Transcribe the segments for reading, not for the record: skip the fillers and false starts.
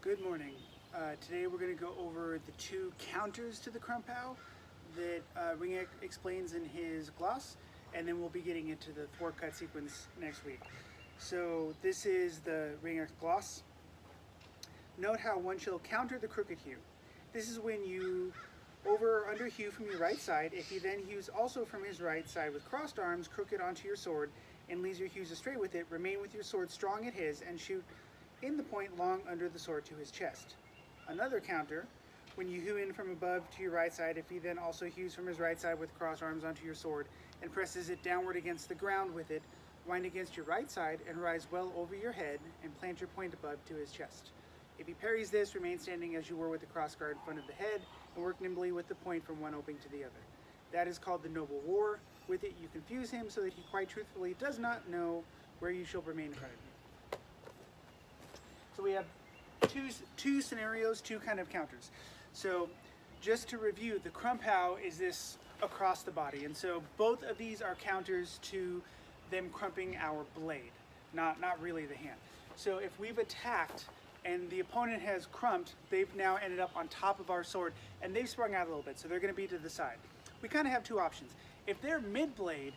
Good morning. Today we're going to go over the two counters to the Crumpau that Ringeck explains in his gloss, and then we'll be getting into the thwart cut sequence next week. So this is the Ringeck gloss. Note how one shall counter the crooked hew. This is when you over or under hew from your right side. If he then hews also from his right side with crossed arms crooked onto your sword and leaves your hews astray with it, remain with your sword strong at his and shoot in the point long under the sword to his chest. Another counter, when you hew in from above to your right side, if he then also hews from his right side with crossed arms onto your sword and presses it downward against the ground with it, wind against your right side and rise well over your head and plant your point above to his chest. If he parries this, remain standing as you were with the cross guard in front of the head and work nimbly with the point from one opening to the other. That is called the noble war. With it you confuse him so that he quite truthfully does not know where you shall remain in front of you. So we have two scenarios, two kind of counters. So just to review, the Crumpau is this across the body, and so both of these are counters to them crumping our blade, not really the hand. So if we've attacked and the opponent has crumped, they've now ended up on top of our sword and they've sprung out a little bit, so they're going to be to the side. We kind of have two options. If they're mid-blade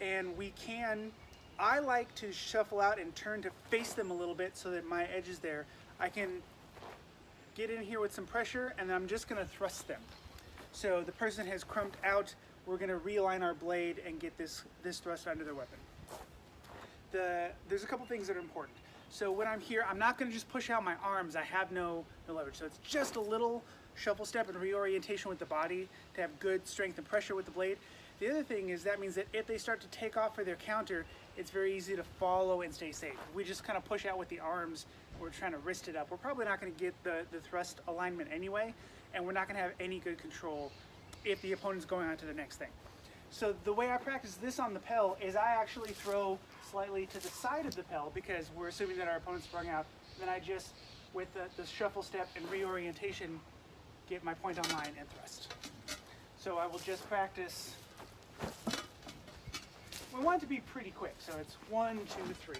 and we can, I like to shuffle out and turn to face them a little bit so that my edge is there. I can get in here with some pressure and I'm just going to thrust them. So the person has crumped out, we're going to realign our blade and get this thrust under their weapon. There's a couple things that are important. So when I'm here, I'm not going to just push out my arms. I have no leverage. So it's just a little shuffle step and reorientation with the body to have good strength and pressure with the blade. The other thing is that means that if they start to take off for their counter, it's very easy to follow and stay safe. If we just kind of push out with the arms, we're trying to wrist it up, we're probably not going to get the thrust alignment anyway, and we're not going to have any good control if the opponent's going on to the next thing. So the way I practice this on the pel is I actually throw slightly to the side of the pel because we're assuming that our opponent's sprung out. Then I just, with the shuffle step and reorientation, get my point on line and thrust. So I will just practice. We want it to be pretty quick, so it's 1, 2, 3,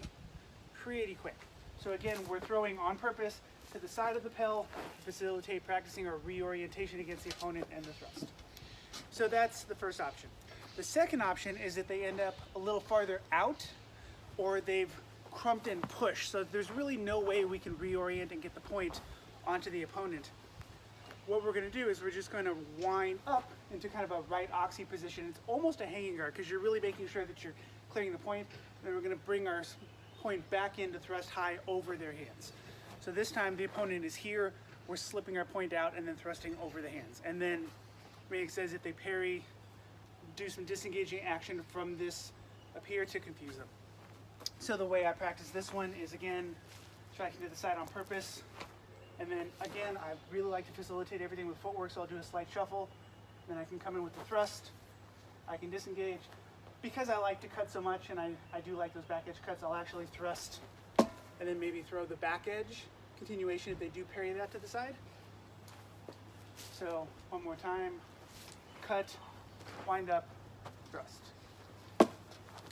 pretty quick. So again, we're throwing on purpose to the side of the pel to facilitate practicing our reorientation against the opponent and the thrust. So that's the first option. The second option is that they end up a little farther out or they've crumped and pushed. So there's really no way we can reorient and get the point onto the opponent. What we're going to do is we're just going to wind up into kind of a right oxy position. It's almost a hanging guard because you're really making sure that you're clearing the point. Then we're going to bring our point back in to thrust high over their hands. So this time the opponent is here, we're slipping our point out and then thrusting over the hands. And then Ringeck says if they parry, do some disengaging action from this up here to confuse them. So the way I practice this one is again, striking to the side on purpose. And then again, I really like to facilitate everything with footwork, so I'll do a slight shuffle. Then I can come in with the thrust. I can disengage. Because I like to cut so much, and I do like those back edge cuts, I'll actually thrust and then maybe throw the back edge continuation if they do parry that to the side. So one more time, cut, wind up, thrust.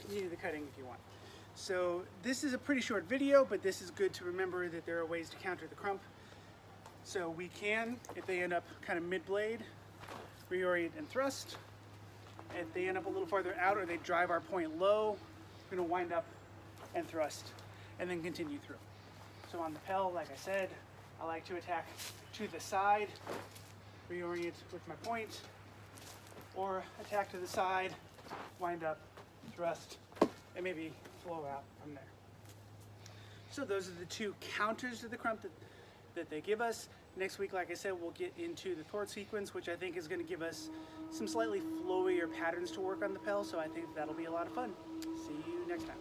Continue the cutting if you want. So this is a pretty short video, but this is good to remember that there are ways to counter the crump. So we can, if they end up kind of mid-blade, reorient and thrust. If they end up a little farther out or they drive our point low, we're going to wind up and thrust and then continue through. So on the pel, like I said, I like to attack to the side, reorient with my point, or attack to the side, wind up, thrust, and maybe flow out from there. So those are the two counters to the crump that they give us. Next week, like I said, we'll get into the thwart sequence, which I think is going to give us some slightly flowier patterns to work on the pel, so I think that'll be a lot of fun. See you next time.